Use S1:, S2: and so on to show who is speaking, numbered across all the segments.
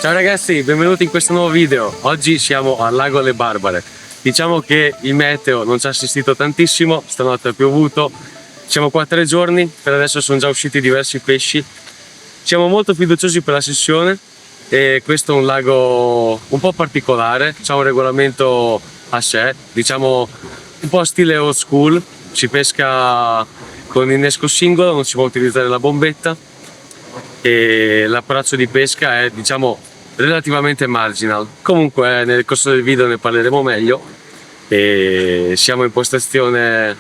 S1: Ciao ragazzi, benvenuti in questo nuovo video. Oggi siamo al lago Le Barbare. Diciamo che il meteo non ci ha assistito tantissimo, stanotte ha piovuto. Siamo qua 3 giorni, per adesso sono già usciti diversi pesci. Siamo molto fiduciosi per la sessione e questo è un lago un po' particolare, c'ha un regolamento a sé, diciamo un po' stile old school. Si pesca con innesco singolo, non si può utilizzare la bombetta e l'approccio di pesca è, diciamo, relativamente marginal. Comunque nel corso del video ne parleremo meglio. E siamo in postazione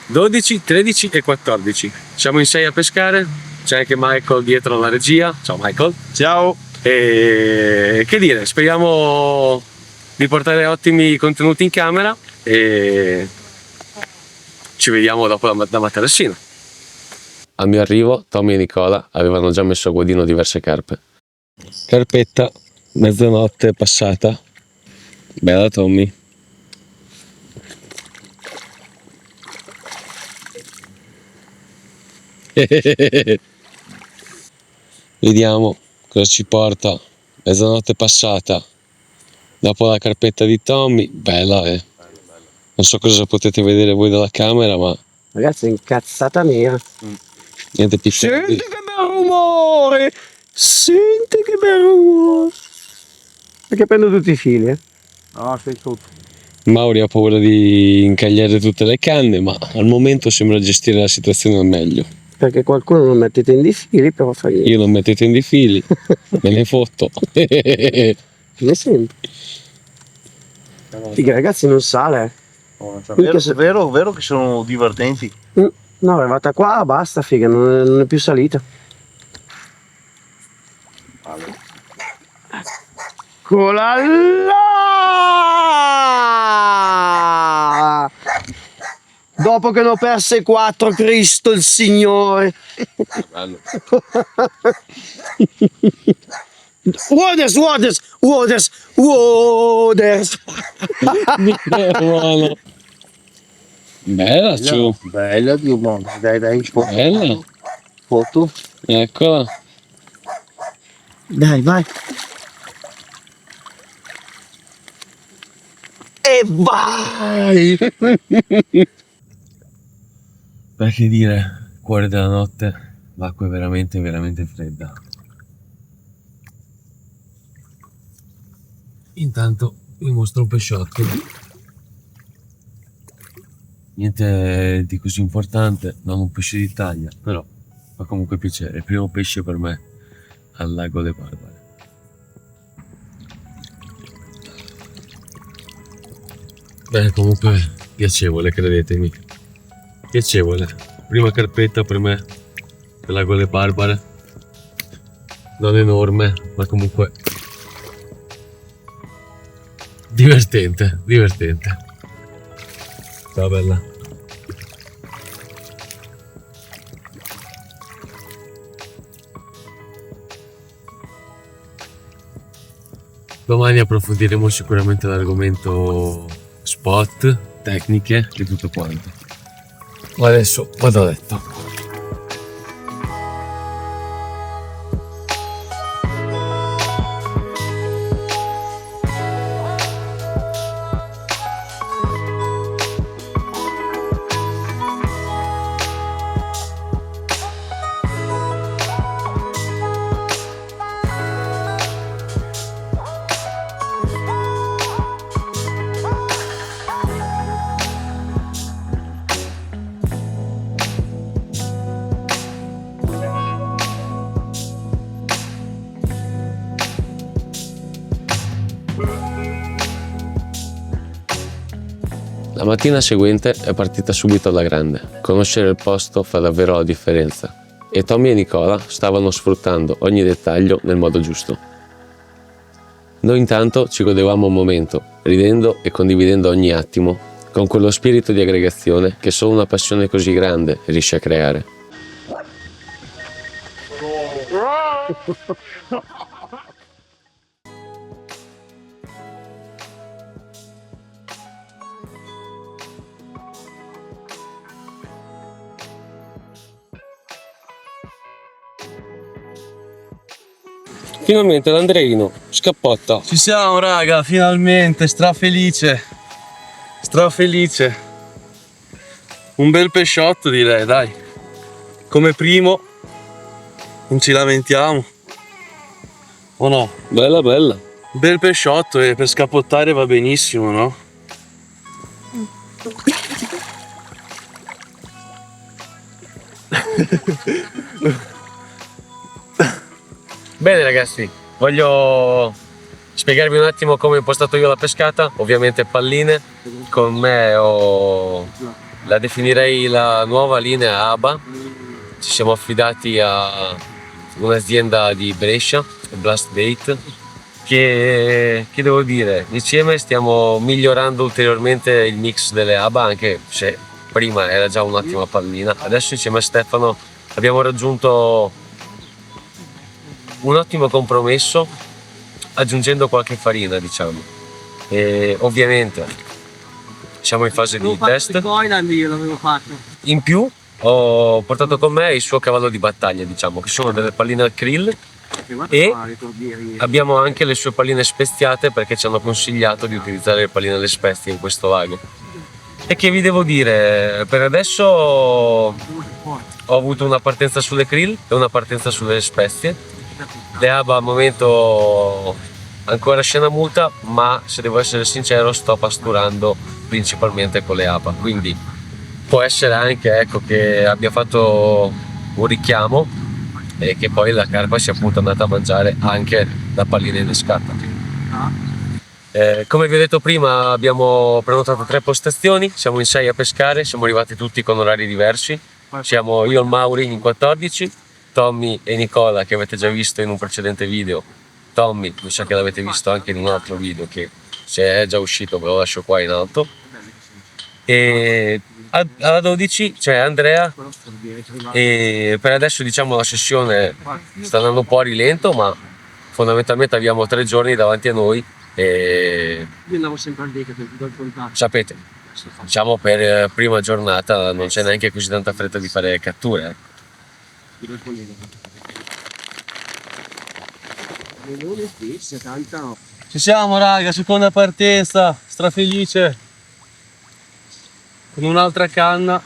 S1: 12, 13 e 14. Siamo in 6 a pescare, c'è anche Michael dietro la regia. Ciao Michael.
S2: Ciao.
S1: E che dire, speriamo di portare ottimi contenuti in camera e ci vediamo dopo da Materassino. Al mio arrivo Tommy e Nicola avevano già messo a guadino diverse carpe. Carpetta, mezzanotte passata. Bella Tommy. Vediamo cosa ci porta. Mezzanotte passata. Dopo la carpetta di Tommy. Bella, Non so cosa potete vedere voi dalla camera, ma
S2: Ragazzi, è incazzata mia.
S1: niente più.
S2: Senti che bel rumore! Senti che bel rumore! Perché prendo tutti i fili, eh? No, sei sotto.
S1: Mauri ha paura di incagliare tutte le canne, ma al momento sembra gestire la situazione al meglio.
S2: Perché qualcuno non mette i tendi fili, però fa niente.
S1: Io non metto i tendi fili, me ne fotto.
S2: Come sempre. Figa, ragazzi, non sale.
S3: Vero che sono divertenti.
S2: No, è arrivata qua, basta, figa, non è più salita. Eccola là! Dopo che ne ho perse 4, Cristo il Signore. Waters.
S1: Buono. Bella, ciù.
S3: Bella, Dio buono. Dai,
S1: Bella.
S3: foto.
S1: Eccola.
S2: Dai, vai. E vai!
S1: Beh, che dire, cuore della notte, l'acqua è veramente, veramente fredda. Intanto vi mostro un pesciotto. Niente di così importante, non un pesce di taglia, però fa comunque piacere. Il primo pesce per me al lago Le Barbare. Beh, comunque piacevole, credetemi. Piacevole. Prima carpetta per me del lago Le Barbare. Non enorme, ma comunque divertente. Ciao bella. Domani approfondiremo sicuramente l'argomento spot, tecniche e tutto quanto. Ma adesso vado a letto. La mattina seguente è partita subito alla grande. Conoscere il posto fa davvero la differenza e Tommy e Nicola stavano sfruttando ogni dettaglio nel modo giusto. Noi intanto ci godevamo un momento, ridendo e condividendo ogni attimo, con quello spirito di aggregazione che solo una passione così grande riesce a creare. Finalmente l'Andreino scappotta.
S3: Ci siamo raga, finalmente, strafelice. Strafelice. Un bel pesciotto direi, dai. Come primo. Non ci lamentiamo. O no?
S1: Bella bella.
S3: Bel pesciotto e per scappottare va benissimo, no?
S1: Bene ragazzi, voglio spiegarvi un attimo come ho impostato io la pescata. Ovviamente palline, con me la definirei la nuova linea ABA. Ci siamo affidati a un'azienda di Brescia, Blast Bait, che devo dire, insieme stiamo migliorando ulteriormente il mix delle ABA, anche se prima era già un'ottima pallina. Adesso insieme a Stefano abbiamo raggiunto un ottimo compromesso, aggiungendo qualche farina, diciamo. E ovviamente siamo in fase di test.
S2: Io l'avevo fatto.
S1: In più ho portato con me il suo cavallo di battaglia, diciamo, che sono delle palline al krill, e abbiamo anche le sue palline speziate, perché ci hanno consigliato di utilizzare le palline alle spezie in questo lago. E che vi devo dire, per adesso ho avuto una partenza sulle krill e una partenza sulle spezie. Le ABA al momento ancora scena muta, ma se devo essere sincero sto pasturando principalmente con le ABA, quindi può essere anche, ecco, che abbia fatto un richiamo e che poi la carpa sia appunto andata a mangiare anche la pallina innescata. Come vi ho detto prima, abbiamo prenotato 3 postazioni, siamo in 6 a pescare, siamo arrivati tutti con orari diversi. Siamo io e il Mauri in 14, Tommy e Nicola, che avete già visto in un precedente video. Tommy, mi sa che l'avete visto anche in un altro video, che se è già uscito ve lo lascio qua in alto. E alla 12 c'è Andrea, e per adesso diciamo la sessione sta andando un po' a rilento, ma fondamentalmente abbiamo 3 giorni davanti a noi e
S2: Io andavo sempre al deca per il contatto.
S1: sapete, diciamo per prima giornata non c'è neanche così tanta fretta di fare catture.
S3: Ci siamo raga, seconda partenza, strafelice. Con un'altra canna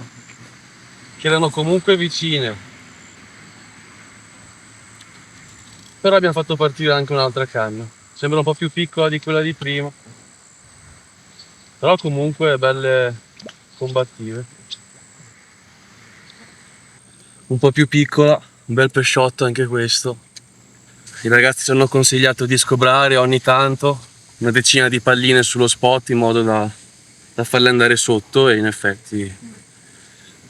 S3: che erano comunque vicine. Però abbiamo fatto partire anche un'altra canna. Sembra un po' più piccola di quella di prima. Però comunque belle combattive. Un po' più piccola, un bel pesciotto anche questo. I ragazzi ci hanno consigliato di scobrare ogni tanto una decina di palline sullo spot in modo da farle andare sotto, e in effetti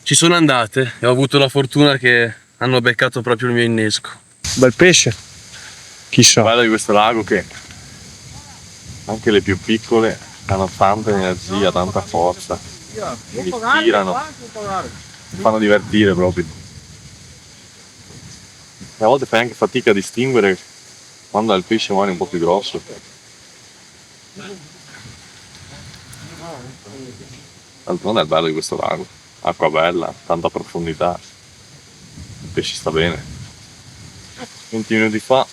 S3: ci sono andate e ho avuto la fortuna che hanno beccato proprio il mio innesco.
S2: Bel pesce. Chissà.
S4: Il bello di questo lago che anche le più piccole hanno tanta energia, tanta forza, mi tirano, mi fanno divertire proprio. E a volte fai anche fatica a distinguere quando è il pesce magari un po' più grosso. D'altronde è il bello di questo lago, acqua bella, tanta profondità, il pesce sta bene. 20 minuti fa ho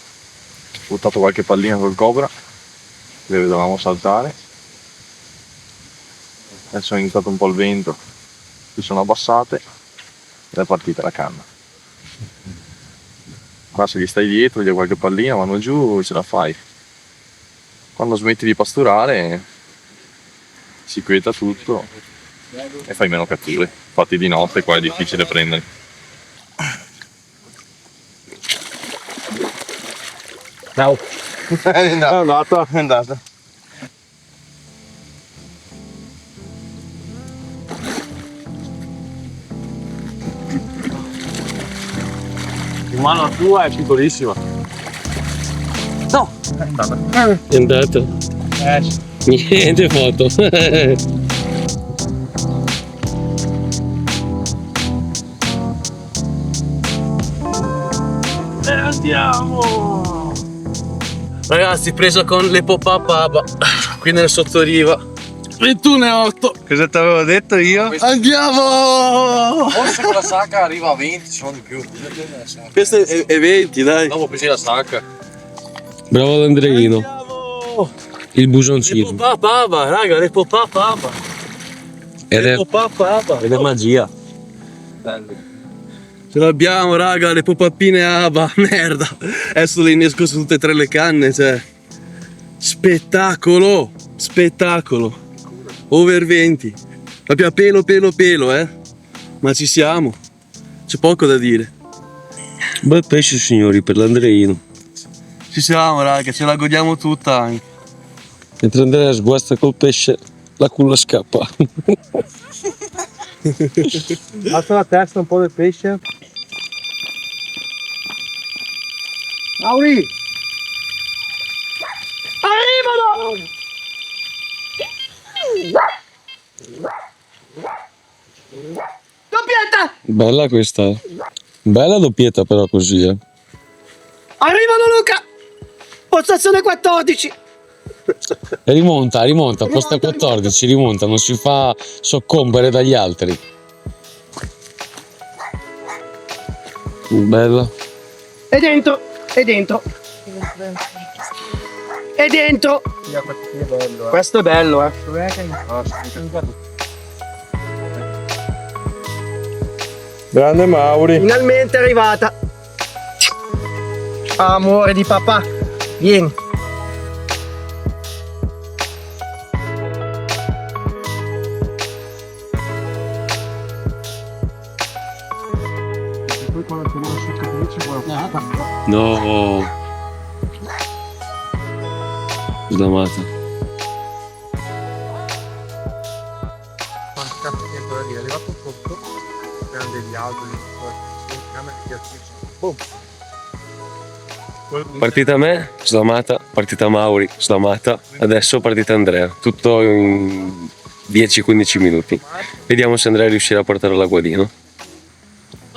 S4: buttato qualche pallina col cobra, le vedevamo saltare, adesso è iniziato un po' il vento, si sono abbassate ed è partita la canna. Qua se gli stai dietro, gli dai qualche pallina, vanno giù, ce la fai. Quando smetti di pasturare si quieta tutto e fai meno catture. Infatti di notte qua è difficile prenderli.
S3: Ciao.
S4: È andata.
S3: È andata.
S4: In mano la tua è piccolissima.
S3: No.
S1: È andato. Niente foto.
S3: Andiamo! Ragazzi, presa con le pop-up ABA qui nel sottoriva. 21,8. Cosa ti avevo detto io? Andiamo!
S4: Forse con la sacca arriva a 20, se non di più.
S3: Questo è 20, dai.
S4: Dopo pesi la sacca.
S1: Bravo l'Andreino,
S3: Andiamo!
S1: il
S3: Le
S1: busoncino.
S3: popapapa, raga, le popapapa.
S1: Ed
S3: Le
S1: è
S3: popapapa. Ed è magia. Ce l'abbiamo, raga, le popappine Aba. Merda. Adesso le innesco su tutte e tre le canne, cioè. Spettacolo. Spettacolo. Over 20. Proprio a pelo, Ma ci siamo. C'è poco da dire.
S1: bel pesce signori per l'Andreino.
S3: Ci siamo, raga, ce la godiamo tutta anche.
S1: Mentre Andrea sguazza col pesce, la culla scappa.
S3: Alza la testa un po' del pesce.
S2: Mauri! Arrivano! Doppietta!
S1: Bella questa. Bella doppietta però così, eh.
S2: Arrivano Luca! Postazione 14!
S1: E rimonta, posta 14, rimonta, non si fa soccombere dagli altri. Bella.
S2: E dentro! E dentro! E dentro! Questo è bello, eh!
S4: Grande Mauri.
S2: Finalmente è arrivata! Amore di papà! Vieni!
S1: No. Slamata.
S5: Quanto cazzo di tempo da dire? È arrivato sotto, erano degli alberi, camera di boom.
S1: Partita me, slamata, partita Mauri, slamata, adesso partita Andrea, tutto in 10-15 minuti. Vediamo se Andrea riuscirà a portare l'acquolino.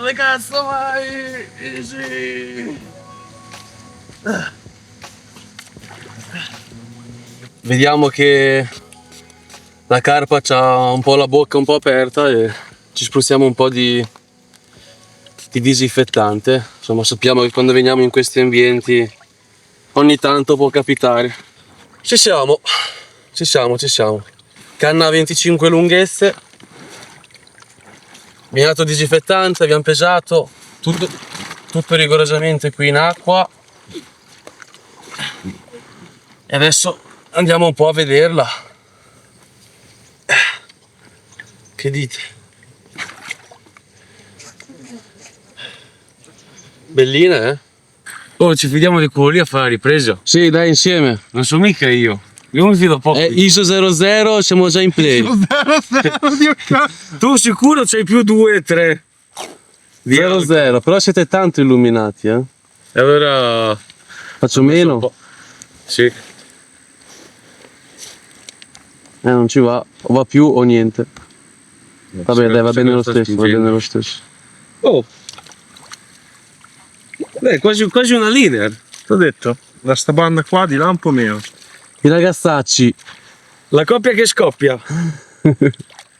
S3: Dove cazzo vai? Easy. Vediamo che la carpa ha un po' la bocca un po' aperta e ci spruzziamo un po' di disinfettante. Insomma, sappiamo che quando veniamo in questi ambienti ogni tanto può capitare. Ci siamo. Canna a 25 lunghezze. Abbiamo dato disinfettante, abbiamo pesato, tutto rigorosamente qui in acqua. E adesso andiamo un po' a vederla. Che dite? Bellina, eh?
S1: Oh, ci fidiamo di quello lì a fare la ripresa?
S3: Sì, dai, insieme.
S1: Non so mica io mi fido poco.
S3: È ISO 00, siamo già in play.
S1: Tu sicuro c'hai più 2 e 3?
S3: 00, però siete tanto illuminati, eh?
S1: E allora
S3: Faccio meno?
S1: sì.
S3: Non ci va, o va più o niente. Vabbè, dai, va bene lo stesso, va bene lo stesso.
S1: Oh. Beh, quasi una linear.
S5: T'ho detto, da sta banda qua di là un po' meno.
S3: I ragazzacci,
S1: La coppia che scoppia.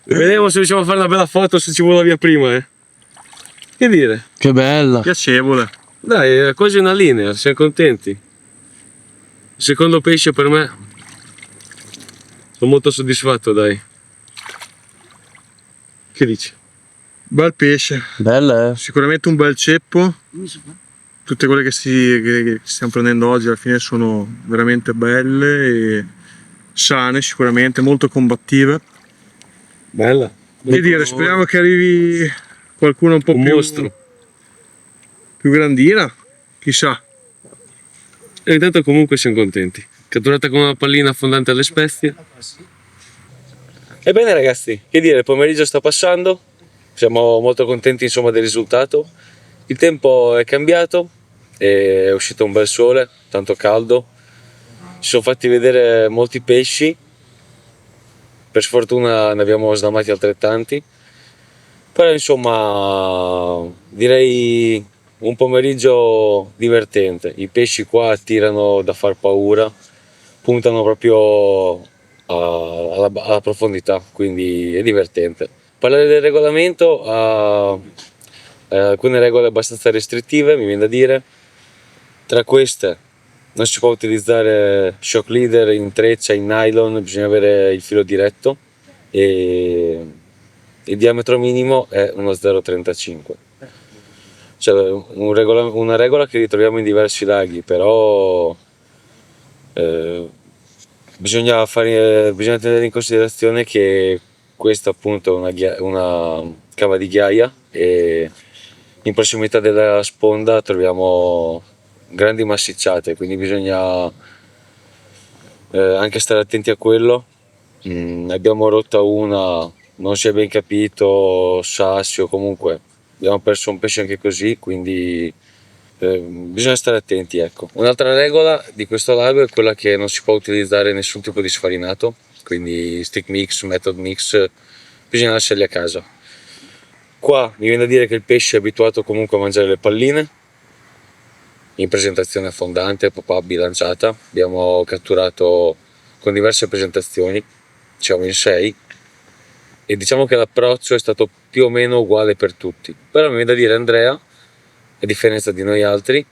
S1: Vediamo se riusciamo a fare una bella foto se ci vola via prima, eh. Che dire?
S3: che bella.
S5: Piacevole.
S1: Dai, è quasi una linea, siamo contenti. Il secondo pesce per me. Sono molto soddisfatto, dai. Che dici?
S5: Bel pesce.
S3: Bella, eh?
S5: Sicuramente un bel ceppo. Tutte quelle che stiamo prendendo oggi alla fine sono veramente belle e sane, sicuramente, molto combattive.
S1: Bella.
S5: Che dire, speriamo che arrivi qualcuno un po'
S1: Un
S5: più,
S1: mostro.
S5: più grandina, chissà.
S1: E intanto comunque siamo contenti. Catturata con una pallina affondante alle spezie. Ebbene ragazzi, che dire, il pomeriggio sta passando. Siamo molto contenti insomma del risultato. Il tempo è cambiato, è uscito un bel sole, tanto caldo. Ci sono fatti vedere molti pesci. Per sfortuna ne abbiamo slamati altrettanti. Però insomma direi un pomeriggio divertente. I pesci qua attirano da far paura, puntano proprio alla profondità, quindi è divertente. Parlare del regolamento ha alcune regole abbastanza restrittive, mi viene da dire. Tra queste non si può utilizzare shock leader in treccia, in nylon, bisogna avere il filo diretto e il diametro minimo è uno 0,35. Cioè una regola che ritroviamo in diversi laghi, però bisogna tenere in considerazione che questa appunto è una cava di ghiaia e in prossimità della sponda troviamo grandi massicciate, quindi bisogna anche stare attenti a quello. Abbiamo rotta una, non si è ben capito, sassi o comunque abbiamo perso un pesce anche così, quindi bisogna stare attenti, ecco. Un'altra regola di questo lago è quella che non si può utilizzare nessun tipo di sfarinato, quindi stick mix, method mix, bisogna lasciarli a casa. Qua mi viene da dire che il pesce è abituato comunque a mangiare le palline in presentazione fondante, pop-up, bilanciata. Abbiamo catturato con diverse presentazioni, siamo in 6 e diciamo che l'approccio è stato più o meno uguale per tutti, però mi viene da dire Andrea, a differenza di noi altri,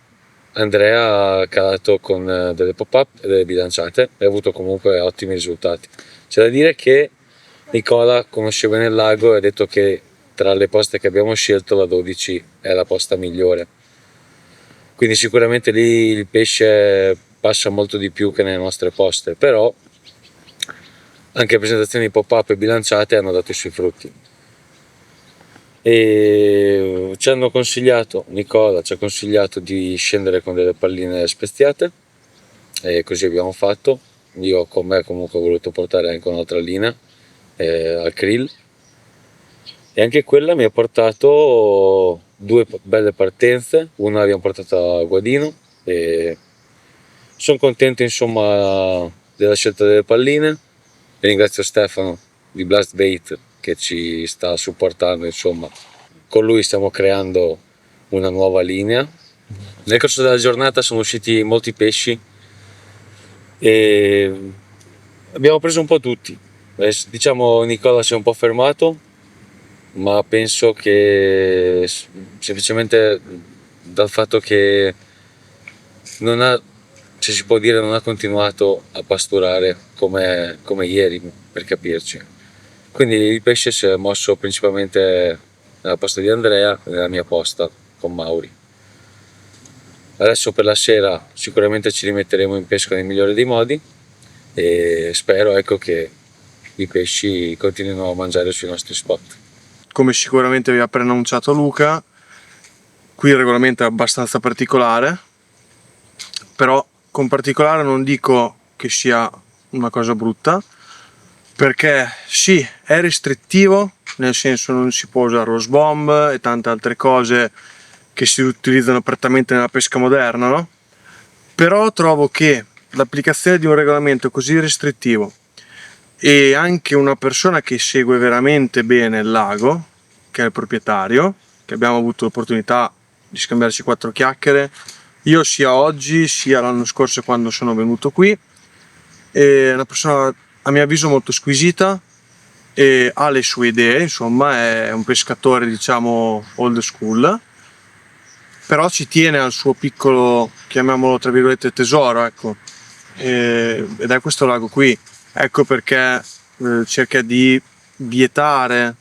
S1: Andrea ha calato con delle pop-up e delle bilanciate e ha avuto comunque ottimi risultati. C'è da dire che Nicola conosce bene il lago e ha detto che tra le poste che abbiamo scelto la 12 è la posta migliore, quindi sicuramente lì il pesce passa molto di più che nelle nostre poste, però anche presentazioni pop-up e bilanciate hanno dato i suoi frutti. E ci hanno consigliato, Nicola ci ha consigliato di scendere con delle palline speziate e così abbiamo fatto. Io con me comunque ho voluto portare anche un'altra linea al krill e anche quella mi ha portato 2 belle partenze, una l'abbiamo portata a Guadino e sono contento insomma della scelta delle palline. Ringrazio Stefano di Blast Bait che ci sta supportando, insomma con lui stiamo creando una nuova linea. Nel corso della giornata sono usciti molti pesci e abbiamo preso un po' tutti. Diciamo Nicola si è un po' fermato, ma penso che semplicemente dal fatto che non ha, se si può dire, non ha continuato a pasturare come ieri, per capirci. Quindi il pesce si è mosso principalmente nella posta di Andrea e nella mia posta con Mauri. Adesso per la sera sicuramente ci rimetteremo in pesca nel migliore dei modi e spero ecco che i pesci continuino a mangiare sui nostri spot.
S5: Come sicuramente vi ha preannunciato Luca, qui il regolamento è abbastanza particolare, però con particolare non dico che sia una cosa brutta, perché sì, è restrittivo, nel senso non si può usare lo sbomb e tante altre cose che si utilizzano prettamente nella pesca moderna, no? Però trovo che l'applicazione di un regolamento così restrittivo e anche una persona che segue veramente bene il lago, che è il proprietario, che abbiamo avuto l'opportunità di scambiarci 4 chiacchiere, io sia oggi sia l'anno scorso quando sono venuto qui, è una persona a mio avviso molto squisita e ha le sue idee, insomma è un pescatore diciamo old school, però ci tiene al suo piccolo, chiamiamolo tra virgolette, tesoro, ecco, ed è questo lago qui. Ecco perché cerca di vietare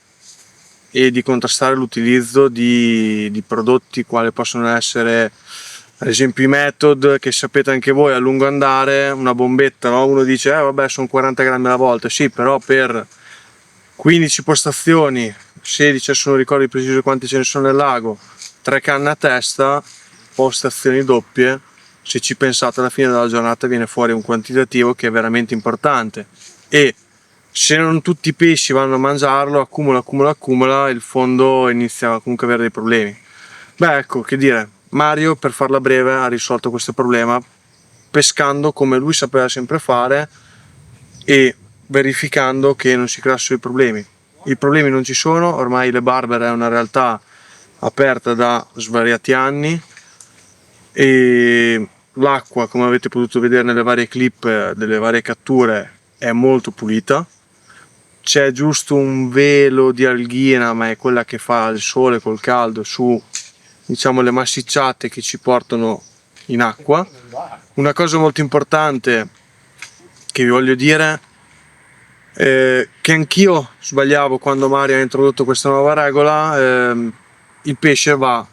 S5: e di contrastare l'utilizzo di prodotti quali possono essere ad esempio i method, che sapete anche voi a lungo andare, una bombetta, no? Uno dice vabbè sono 40 grammi alla volta, sì, però per 15 postazioni, 16 adesso non ricordo di preciso quanti ce ne sono nel lago, 3 canne a testa, postazioni doppie, se ci pensate alla fine della giornata viene fuori un quantitativo che è veramente importante e se non tutti i pesci vanno a mangiarlo, accumula, il fondo inizia comunque a avere dei problemi. Beh, ecco, che dire, Mario per farla breve ha risolto questo problema pescando come lui sapeva sempre fare e verificando che non si creassero i problemi. I problemi non ci sono, ormai le Barbere è una realtà aperta da svariati anni e l'acqua, come avete potuto vedere nelle varie clip delle varie catture, è molto pulita. C'è giusto un velo di alghina, ma è quella che fa il sole col caldo su, diciamo, le massicciate che ci portano in acqua. Una cosa molto importante che vi voglio dire è che anch'io sbagliavo quando Mario ha introdotto questa nuova regola. Il pesce va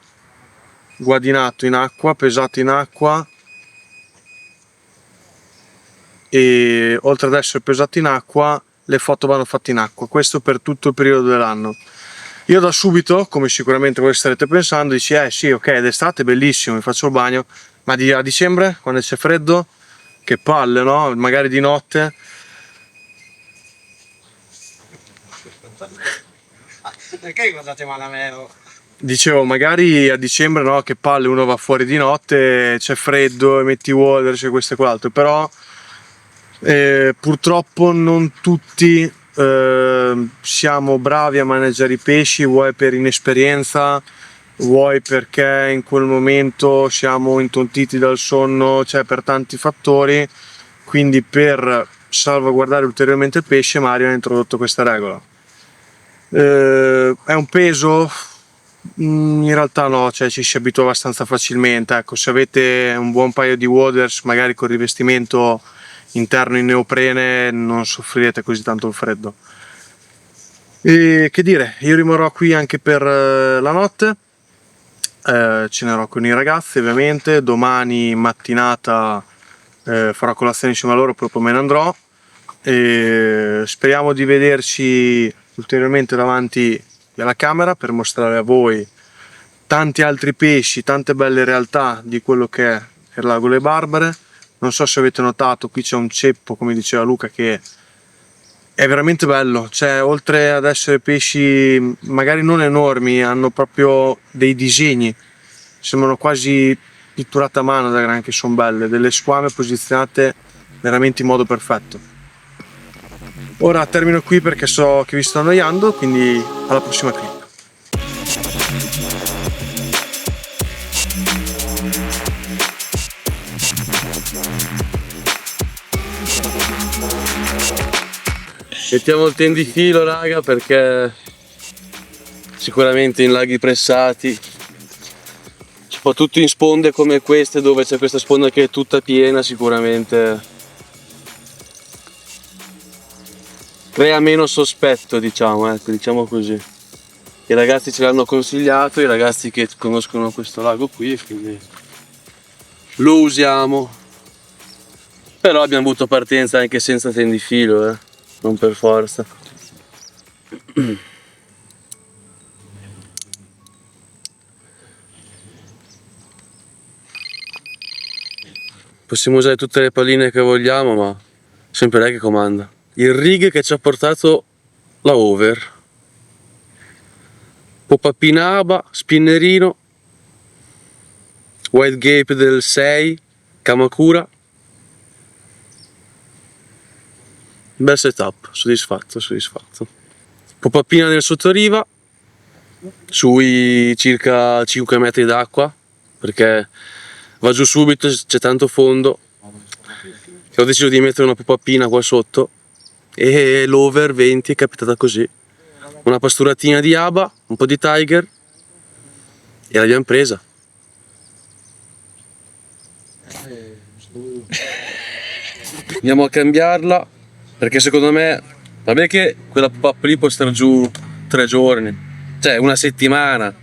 S5: guadinato in acqua, pesato in acqua, e oltre ad essere pesato in acqua le foto vanno fatte in acqua, questo per tutto il periodo dell'anno. Io da subito, come sicuramente voi starete pensando, dici sì, ok, d'estate è bellissimo, mi faccio il bagno, ma a dicembre quando c'è freddo, che palle, no? Magari di notte.
S2: Perché guardate male a me?
S5: Dicevo, magari a dicembre, no, che palle, uno va fuori di notte, c'è freddo, emetti water, c'è questo e quell'altro, però purtroppo non tutti siamo bravi a maneggiare i pesci, vuoi per inesperienza, vuoi perché in quel momento siamo intontiti dal sonno, cioè per tanti fattori. Quindi per salvaguardare ulteriormente il pesce Mario ha introdotto questa regola. È un peso? In realtà no, cioè ci si abitua abbastanza facilmente. Ecco, se avete un buon paio di waders, magari con rivestimento interno in neoprene, non soffrirete così tanto il freddo. E che dire, io rimarrò qui anche per la notte, cenerò con i ragazzi ovviamente, domani mattinata farò colazione insieme a loro, proprio me ne andrò, e speriamo di vederci ulteriormente davanti alla camera per mostrare a voi tanti altri pesci, tante belle realtà di quello che è il lago Le Barbare. Non so se avete notato, qui c'è un ceppo, come diceva Luca, che è veramente bello, cioè oltre ad essere pesci magari non enormi, hanno proprio dei disegni, sembrano quasi pitturate a mano da granché, sono belle, delle squame posizionate veramente in modo perfetto. Ora termino qui perché so che vi sto annoiando, quindi alla prossima clip.
S3: Mettiamo il tendifilo, raga, perché sicuramente in laghi pressati, soprattutto in sponde come queste dove c'è questa sponda che è tutta piena, sicuramente crea meno sospetto, diciamo, ecco, diciamo così. I ragazzi ce l'hanno consigliato, i ragazzi che conoscono questo lago qui, quindi lo usiamo. Però abbiamo avuto partenza anche senza tendifilo, non per forza. Possiamo usare tutte le palline che vogliamo, ma sempre lei che comanda. Il rig che ci ha portato la over, pop-up in aba, spinnerino, white gape del 6, Kamakura. Bel setup, soddisfatto. Pop-upina nel sottoriva, sui circa 5 metri d'acqua, perché va giù subito, c'è tanto fondo. Ho deciso di mettere una pop-upina qua sotto e l'over 20 è capitata così. Una pasturatina di aba, un po' di tiger e l'abbiamo presa. Andiamo a cambiarla perché secondo me, vabbè che quella pop-up lì può stare giù 3 giorni, cioè una settimana.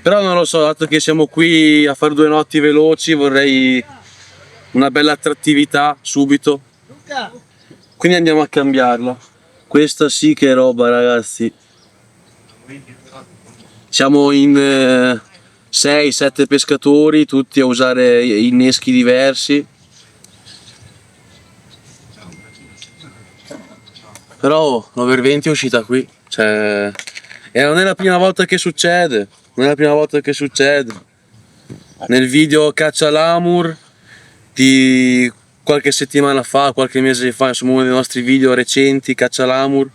S3: Però non lo so, dato che siamo qui a fare 2 notti veloci, vorrei una bella attrattività subito. Quindi andiamo a cambiarla. Questa sì che è roba, ragazzi. Siamo in 6-7 pescatori, tutti a usare inneschi diversi. Però l'over 20 è uscita qui, cioè, e non è la prima volta che succede, Nel video Caccia l'Amur di qualche settimana fa, qualche mese fa, insomma uno dei nostri video recenti, Caccia l'Amur,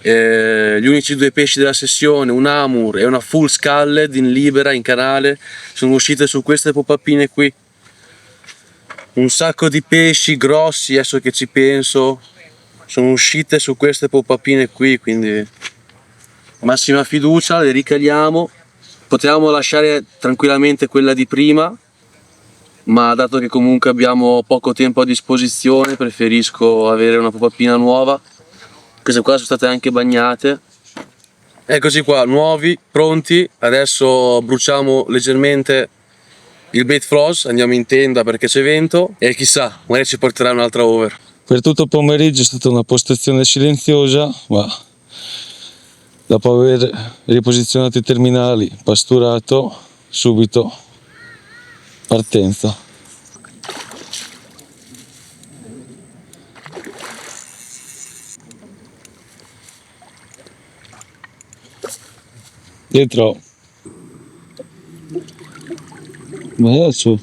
S3: gli unici 2 pesci della sessione, un Amur e una full sculled in libera, in canale, sono uscite su queste pop-upine qui. Un sacco di pesci grossi, adesso che ci penso, sono uscite su queste pop-upine qui, quindi massima fiducia, le ricaliamo. Potevamo lasciare tranquillamente quella di prima, ma dato che comunque abbiamo poco tempo a disposizione preferisco avere una poppina nuova. Queste qua sono state anche bagnate. Eccoci qua, nuovi, pronti. Adesso bruciamo leggermente il bait floss, andiamo in tenda perché c'è vento e chissà, magari ci porterà un'altra over.
S6: Per tutto il pomeriggio è stata una postazione silenziosa, ma dopo aver riposizionato i terminali, pasturato, subito partenza. Dietro. Ma adesso.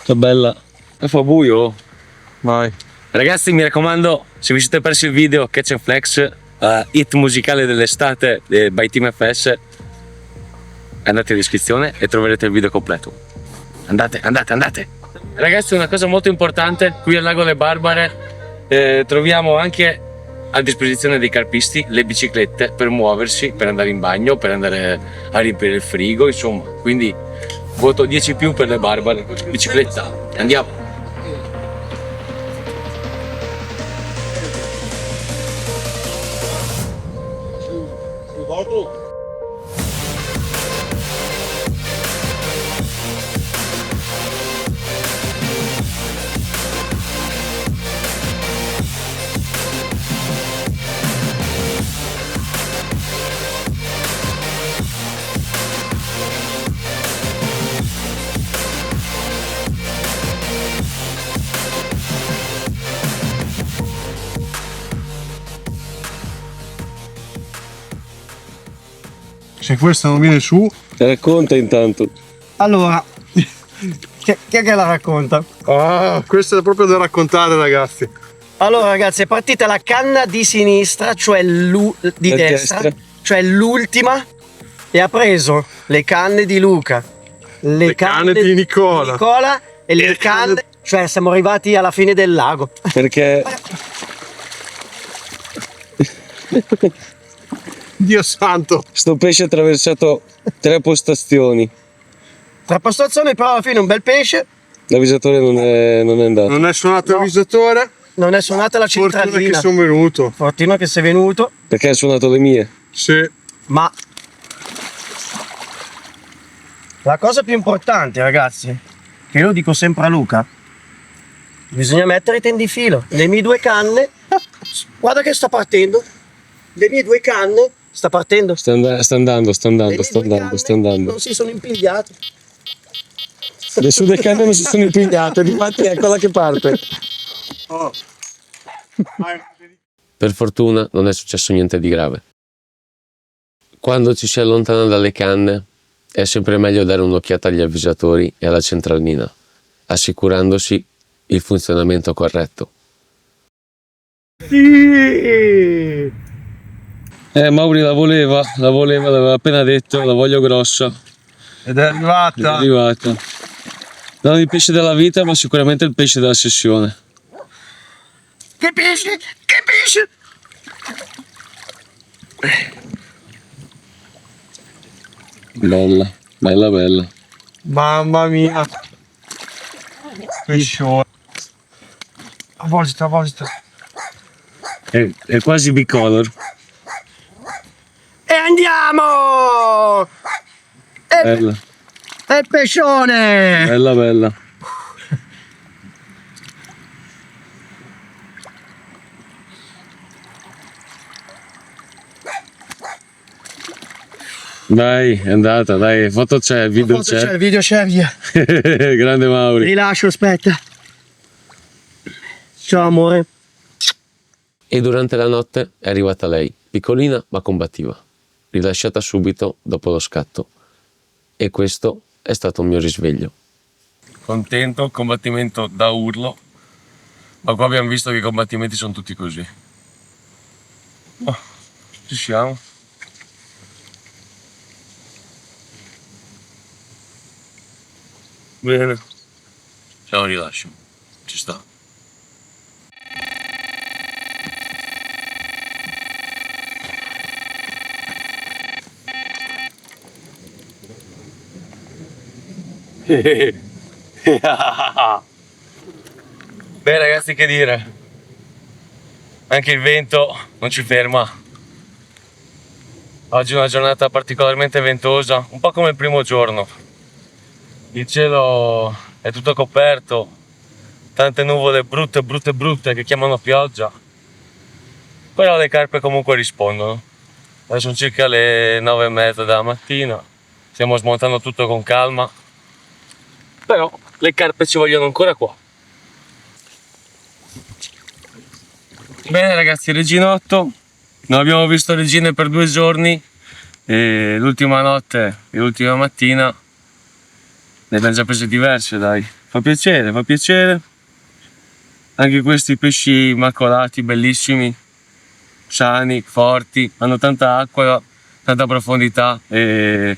S6: Che bella.
S1: E fa buio.
S5: Vai.
S1: Ragazzi, mi raccomando, se vi siete persi il video Catch and Flex, hit musicale dell'estate by Team FS, andate in descrizione e troverete il video completo. Andate. Ragazzi, una cosa molto importante, qui al Lago Le Barbare troviamo anche a disposizione dei carpisti le biciclette per muoversi, per andare in bagno, per andare a riempire il frigo, insomma. Quindi voto 10+ per Le Barbare, bicicletta, andiamo.
S5: Se questa non viene su...
S6: Racconta intanto.
S2: Allora, chi è che la racconta?
S5: Ah, questa è proprio da raccontare, ragazzi.
S2: Allora ragazzi, è partita la canna di sinistra, cioè di destra, cioè l'ultima, e ha preso le canne di Luca, le
S5: canne di Nicola.
S2: e le canne, cioè siamo arrivati alla fine del lago.
S6: Perché
S5: Dio santo.
S6: sto pesce ha attraversato 3 postazioni.
S2: Tra postazioni però alla fine un bel pesce,
S6: L'avvisatore non è andato.
S5: Non è suonato il visatore.
S2: non è suonata la
S5: Fortuna che
S2: centralina.
S5: sono venuto.
S2: Fortuna che sei venuto,
S6: Perché ha suonato le mie.
S5: Sì.
S2: ma la cosa più importante ragazzi, che io dico sempre a Luca, bisogna mettere i tendifilo. Le mie 2 canne, guarda che sta partendo, le mie 2 canne sta partendo.
S6: Sta andando.
S2: Le mie 2 canne non si sono impigliate.
S6: Le sue canne non si sono impigliate, difatti è quella che parte.
S5: Oh.
S1: Per fortuna non è successo niente di grave. Quando ci si allontana dalle canne è sempre meglio dare un'occhiata agli avvisatori e alla centralina, assicurandosi il funzionamento corretto.
S6: Mauri l'aveva appena detto, la voglio grossa.
S5: Ed è
S6: È
S5: arrivata.
S6: arrivata. Non il pesce della vita, ma sicuramente il pesce della sessione.
S2: Che pesce! Che pesce!
S6: Bella.
S5: Mamma mia. Pescione. Avvolgita.
S6: È quasi bicolor.
S2: E andiamo!
S6: Bella.
S2: È il pescione!
S6: Bella. Dai, è andata, dai, foto c'è, il video
S2: C'è
S6: c'è.
S2: il video, c'è via.
S6: Grande Mauri.
S2: Rilascio, aspetta. Ciao amore.
S1: E durante la notte è arrivata lei, piccolina ma combattiva, rilasciata subito dopo lo scatto. E questo è stato il mio risveglio. Contento, combattimento da urlo, ma qua abbiamo visto che i combattimenti sono tutti così. Oh, ci siamo. Bene. C'è un rilascio, ci sta. Beh ragazzi, che dire, anche il vento non ci ferma. Oggi è una giornata particolarmente ventosa, un po' come il primo giorno. Il cielo è tutto coperto, tante nuvole brutte brutte brutte che chiamano pioggia, però le carpe comunque rispondono. Adesso sono circa le 9:30 della mattina, stiamo smontando tutto con calma, però le carpe ci vogliono ancora qua. Bene ragazzi, reginotto, non abbiamo visto regine per 2 giorni e l'ultima notte e l'ultima mattina ne abbiamo già prese diverse, dai. Fa piacere, fa piacere. Anche questi pesci immacolati, bellissimi, sani, forti, hanno tanta acqua, tanta profondità e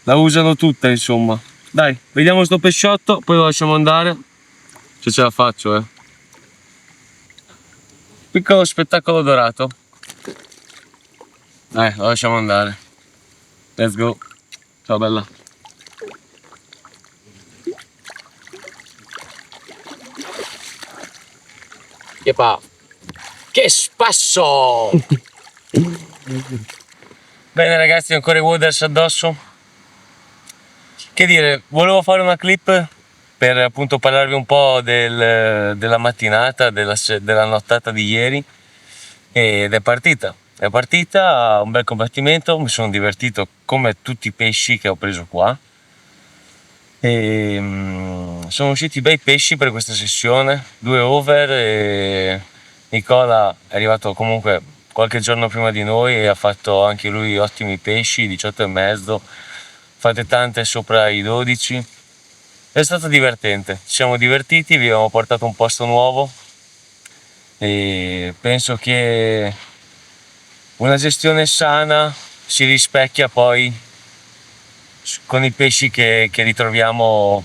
S1: la usano tutta, insomma. Dai, vediamo sto pesciotto, poi lo lasciamo andare, se ce la faccio, Piccolo spettacolo dorato. Dai, lo lasciamo andare. Let's go. Ciao bella. Che spasso! Bene ragazzi, ancora i waders addosso. Che dire, volevo fare una clip per appunto parlarvi un po' della mattinata, della nottata di ieri, ed è partita. È partita, un bel combattimento, mi sono divertito come tutti i pesci che ho preso qua. E, sono usciti bei pesci per questa sessione, 2 over e Nicola è arrivato comunque qualche giorno prima di noi e ha fatto anche lui ottimi pesci, 18,5, fate tante sopra i 12. È stato divertente, ci siamo divertiti, vi abbiamo portato un posto nuovo e penso che una gestione sana si rispecchia poi con i pesci che ritroviamo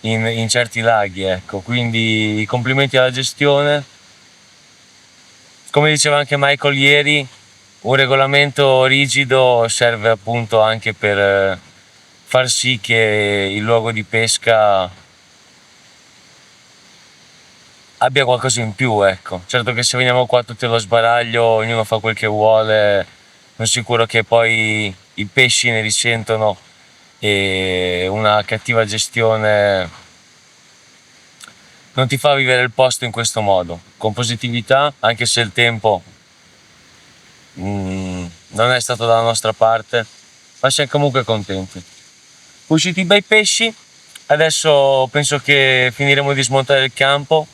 S1: in certi laghi, ecco. Quindi complimenti alla gestione. Come diceva anche Michael ieri, un regolamento rigido serve appunto anche per far sì che il luogo di pesca abbia qualcosa in più, ecco. Certo che se veniamo qua tutti allo sbaraglio, ognuno fa quel che vuole, sono sicuro che poi i pesci ne risentono e una cattiva gestione non ti fa vivere il posto in questo modo, con positività, anche se il tempo non è stato dalla nostra parte, ma siamo comunque contenti. Usciti bei pesci, adesso penso che finiremo di smontare il campo,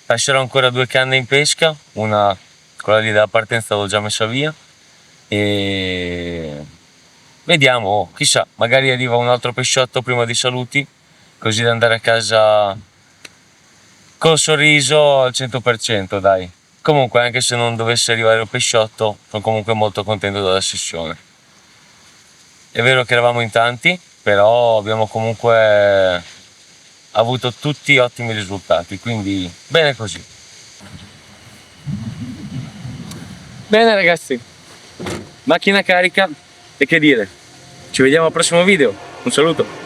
S1: lascerò ancora 2 canne in pesca, una, quella lì della partenza l'ho già messa via e vediamo, chissà, magari arriva un altro pesciotto prima di saluti, così da andare a casa col sorriso al 100%, dai. Comunque, anche se non dovesse arrivare il pesciotto, sono comunque molto contento della sessione. È vero che eravamo in tanti, però abbiamo comunque avuto tutti ottimi risultati, quindi bene così. Bene ragazzi, macchina carica e che dire, ci vediamo al prossimo video, un saluto.